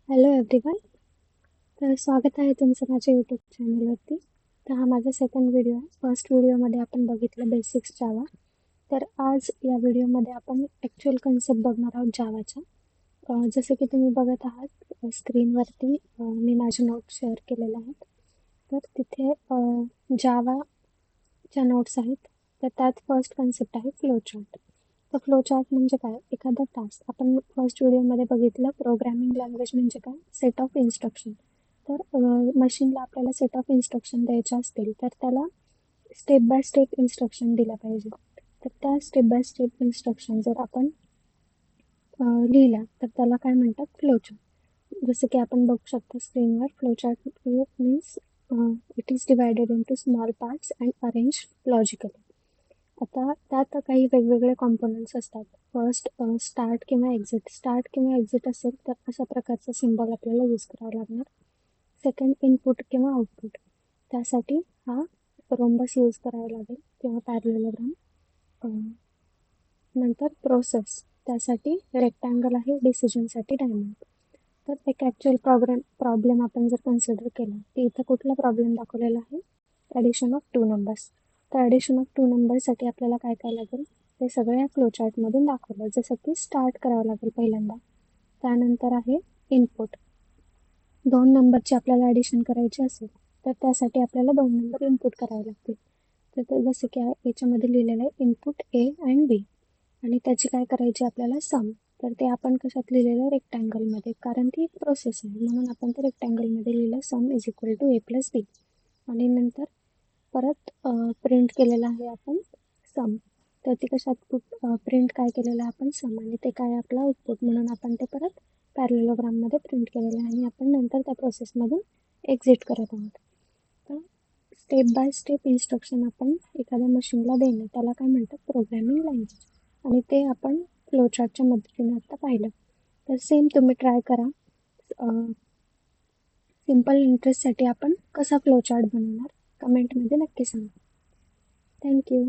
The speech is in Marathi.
Hello everyone. तर स्वागत आहे तुमचं माझ्या यूट्यूब चॅनलवरती. तर हा माझा सेकंड व्हिडिओ आहे. फर्स्ट व्हिडिओमध्ये आपण बघितलं बेसिक्स जावा. तर आज या व्हिडिओमध्ये आपण ॲक्च्युअल कन्सेप्ट बघणार आहोत जावाच्या. जसं की तुम्ही बघत आहात स्क्रीनवरती मी माझे नोट्स शेअर केलेले आहेत. तर तिथे जावाच्या नोट्स आहेत. तर त्यात फर्स्ट कन्सेप्ट आहे फ्लो चार्ट. तर फ्लो चार्ट म्हणजे काय? एखादा टास्क आपण फर्स्ट व्हिडिओमध्ये बघितलं प्रोग्रॅमिंग लँग्वेज म्हणजे काय? Set of instruction. तर मशीनला आपल्याला सेट ऑफ इन्स्ट्रक्शन द्यायचे असतील तर त्याला स्टेप बाय स्टेप इन्स्ट्रक्शन दिल्या पाहिजे. तर त्या स्टेप बाय स्टेप इन्स्ट्रक्शन जर आपण लिहिल्या तर त्याला काय म्हणतात? Flow chart. जसं की आपण बघू शकतो स्क्रीनवर flow chart means it is divided into small parts and arrange logically. आता त्यात काही वेगवेगळे कॉम्पोनंट्स असतात. फर्स्ट स्टार्ट किंवा एक्झिट. स्टार्ट किंवा एक्झिट असेल तर अशा प्रकारचा सिम्बॉल आपल्याला यूज करावा लागणार. सेकंड इनपुट किंवा आउटपुट. त्यासाठी हा रोम्बस यूज करावा लागेल किंवा पॅरलेलोग्राम. नंतर प्रोसेस. त्यासाठी रेक्टँगल आहे. डिसिजनसाठी डायमंड. तर एक ॲक्च्युअल प्रॉब्लेम आपण जर कन्सिडर केला की इथं कुठला प्रॉब्लेम दाखवलेला आहे? Addition of two numbers. तर ॲडिशन ऑफ टू नंबरसाठी आपल्याला काय काय लागेल ते सगळं या फ्लोचार्टमधून दाखवलं. जसं की स्टार्ट करावं लागेल पहिल्यांदा. त्यानंतर आहे इनपुट. दोन नंबरची आपल्याला ॲडिशन करायची असेल तर त्यासाठी आपल्याला दोन नंबर इनपुट करावे लागतील. तर जसं की याच्यामध्ये लिहिलेलं आहे इनपुट ए अँड बी आणि त्याची काय करायची आपल्याला सम. तर ते आपण कशात लिहिलेलं? रेक्टँगलमध्ये. कारण ती एक प्रोसेस आहे म्हणून आपण ते रेक्टँगलमध्ये लिहिलं sum is equal to A plus B. आणि नंतर परत प्रिंट केलेलं आहे आपण सम. तर ती कशात प्रिंट काय केलेलं आहे आपण? सम. आणि ते काय आपलं आउटपुट म्हणून आपण ते परत पॅरलेलोग्राममध्ये प्रिंट केलेलं आहे आणि आपण नंतर त्या प्रोसेसमधून एक्झिट करत आहोत. तर स्टेप बाय स्टेप इन्स्ट्रक्शन आपण एखाद्या मशीनला देणं त्याला काय म्हणतात? Programming language. आणि ते आपण फ्लोचार्टच्या मदतीने आता पाहिलं. तर सेम तुम्ही ट्राय करा. सिम्पल इंटरेस्टसाठी आपण कसा फ्लोचार्ट बनवणार कमेंटमध्ये नक्की सांगा. थँक्यू.